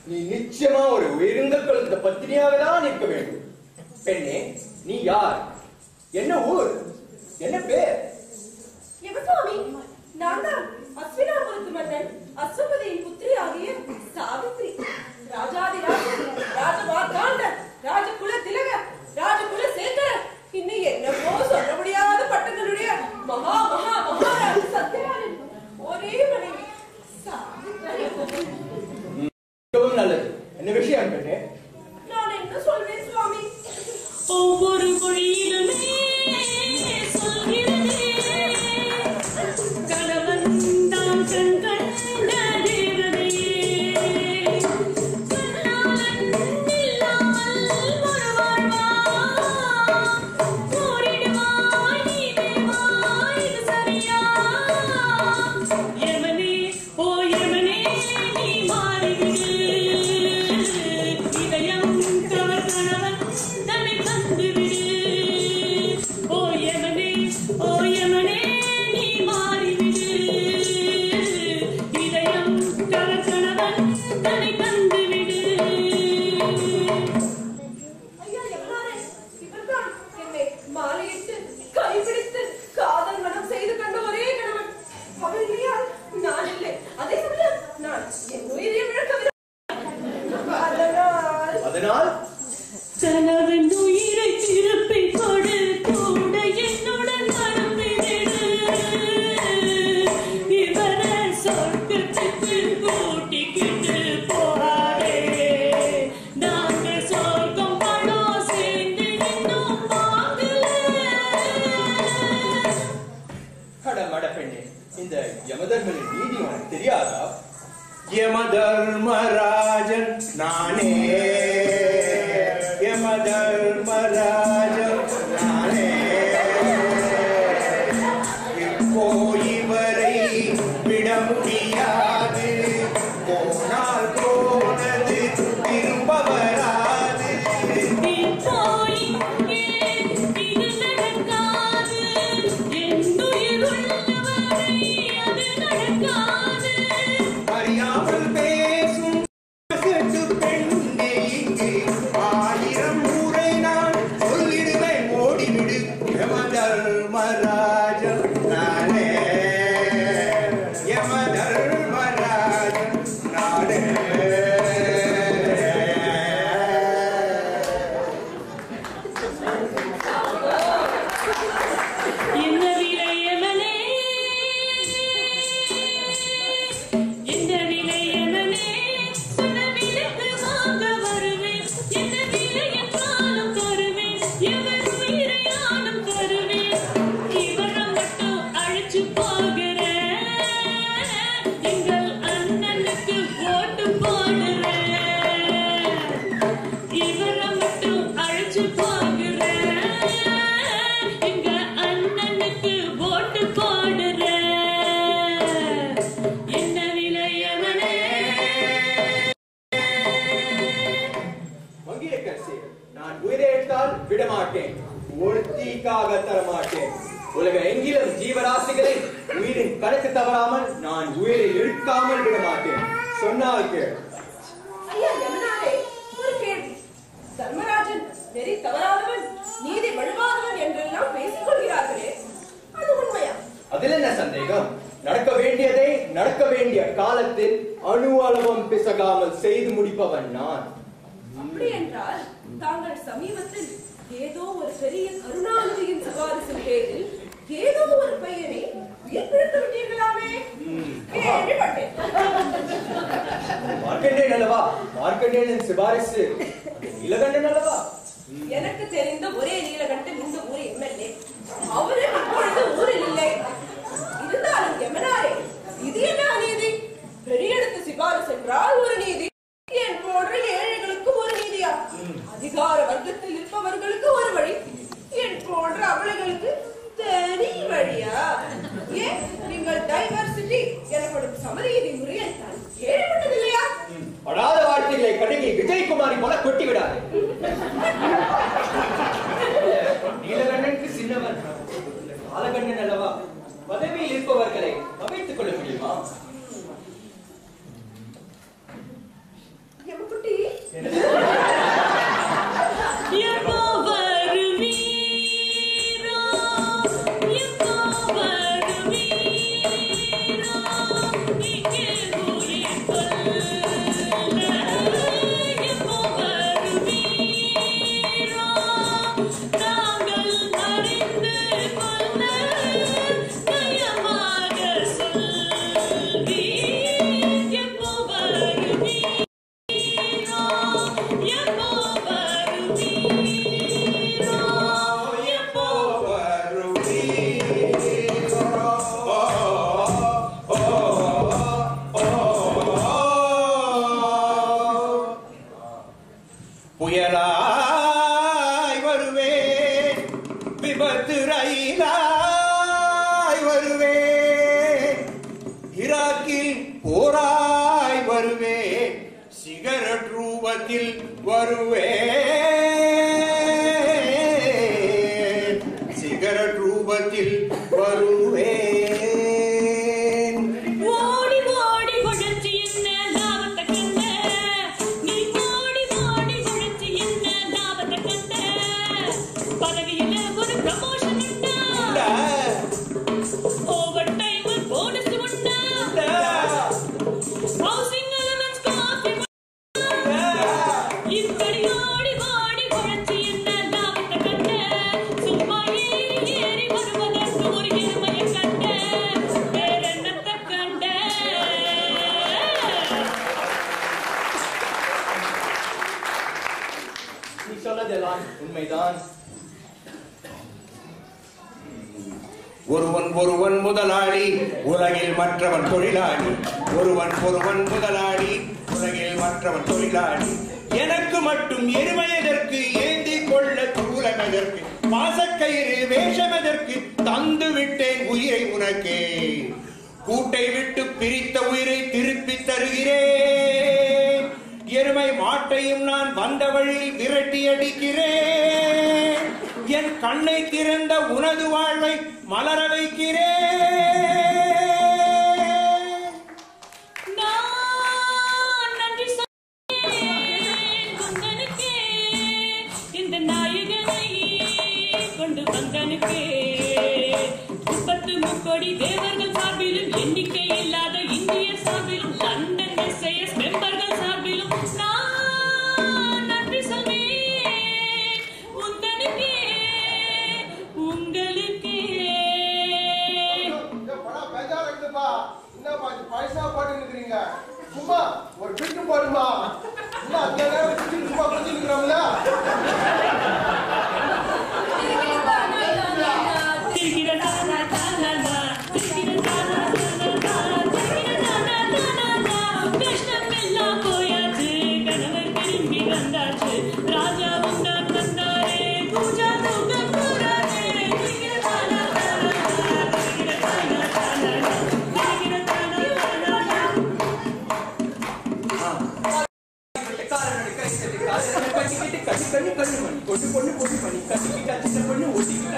நீ நிச்சயமா ஒரு உயர்ந்த குலத்த பத்தினியாக தான் இருக்க வேண்டும். பெண்ணே, நீ யார்? என்ன ஊர்? என்ன பேர்? யமசாமி, நான் தான் அஸ்வினாபுரத்து மன்னன் அஸ்வபதியின் புத்திரி ஆகிய சாவித்ரி. ராஜாதிராஜன், ராஜமார்த்தாண்டன், ராஜகுல திலகர், ராஜகுல சேகரர், இன்னும் என்னவோ சொல்ல முடியாத பட்டங்களுடைய மகா மகா மகாராஜ சத்யவானின் ஒரே மனைவி சாவித்ரி. மிகவும் நல்லது. என்ன விஷயம் பெண்ணே? நான் என்ன சொல்வேன் சுவாமி? ஒவ்வொரு மொழியிலுமே சொல்கிறதே கணவன் தான் கண்கள் யமதர்மராஜன் நானே, யமதர்மராஜன் நானே. இப்போ இவரை விட முடியாது, போனால் போனது திரும்ப வராது. அறியாமல் பேசும் பெண்ணே, இங்கே 1000 முறை நான் சொல்லிடுவேன், ஓடிவிடு. யமதர்மராஜன் நானே, யமதர்மராஜன் நானே. நான் உயிரை எடுத்தால் விடமாட்டேன், ஒருத்திக்காக தரமாட்டேன். உலக எங்கிலும் ஜீவராசிகளை உயிரின் கணக்கு தவறாமல் நான் உயிரை எடுக்காமல் விடமாட்டேன். சொன்னால் கேள். ஐயா யமனாரே, ஒரு கேள்வி. தர்மராஜன் வெறி தவறாதவன், நீதி வழுவாதவன் என்றெல்லாம் பேசிக் கொள்கிறார்களே, அது உண்மையா? அதில் என்ன சந்தேகம்? நடக்க வேண்டியதை நடக்க வேண்டிய காலத்தில் அணு அளவும் பிசகாமல் செய்து முடிப்பவன் நான். அப்படி என்றால் தாங்கள் சமீபத்தில் ஏதோ ஒரு பெரிய கருணாநிதியின் சிபாரிசின் பேரில் ஏதோ ஒரு பையனை உயிர்ப்பிழந்து விட்டீர்களாமே? கேள்விப்பட்டேன். மார்க்கண்டேயன் அல்லவா? மார்க்கண்டேயனின் சிபாரிசு நீலகண்டன் அல்லவா? எனக்கு தெரிந்த ஒரே நீலகண்டன் இந்த ஊர் எம்எல்ஏ. அவரு இப்பொழுது ஊரில் இல்லை. இருந்தாலும் யமனாரே, இது என்ன அநீதி? பெரிய இடத்து சிபாரிசு என்றால் ஒரு நீதி, என் போன்ற ஏழைகளுக்கு ஒரு நீதியா? அதிகார வர்க்கத்தில் இருப்பவர்களுக்கு ஒரு வழி, என் போன்ற அவளைகளுக்கு தனி வழியா? ஏன் நீங்கள் டைவர்சிட்டி எனப்படும் சமநீதி முறையை தான் கேள்விப்பட்டதில்லையா? படாத வார்த்தைகளை கடுகி விஜயகுமாரி போல கொட்டி விடாது. நீலகண்டனுக்கு சின்னவன் பாலகண்டன் அல்லவா? பதவியில் இருப்பவர்களை அமைத்துக் கொள்ள முடியுமா? புயலாய் வருவேன், விபத்து ரயிலாய் வருவேன், ஈராக்கில் போராய் வருவேன், சிகரெட் ரூபத்தில் வருவேன், சிகரெட் ரூபத்தில் வருவேன். உண்மைதான். ஒருவன் ஒருவன் முதலாளி, உலகில் மற்றவன் தொழிலாளி. ஒருவன் ஒருவன் முதலாளி, உலகில் மற்றவன் தொழிலாளி. எனக்கு மட்டும் எருமை எதற்கு, ஏந்தி கொள்ள சூலம் எதற்கு, பாசக்கயிறு வேஷம் எதற்கு, தந்து விட்டேன் உயிரை உனக்கே. கூட்டை விட்டு பிரித்த உயிரை திருப்பி தருகிறேன். எருமை மாட்டையும் நான் வந்த வழியில் விரட்டி அடிக்கிறேன். என் கண்ணை திறந்த உனது வாழ்வை மலர வைக்கிறேன். நான் நன்றி சொன்னனுக்கே, இந்த நாயகனை கொண்டு வந்தனுக்கே. 33 கோடி தேவர்கள் சார்பிலும், எண்ணிக்கை இல்லாத இந்திய சார்பிலும், லண்டன் SAS மெம்பர்கள் சார்பிலும் நான் நன்றி சொல்வேன் உந்தனுக்கே, உங்களுக்கே. பைசா போட்டுக்கிறீங்க, சும்மா ஒரு பிட்டு போடுமா? அந்த நேரம் சும்மா கொடுத்துருக்கிறோம்ல. பொண்ணு ஒட்டிக்கிட்டு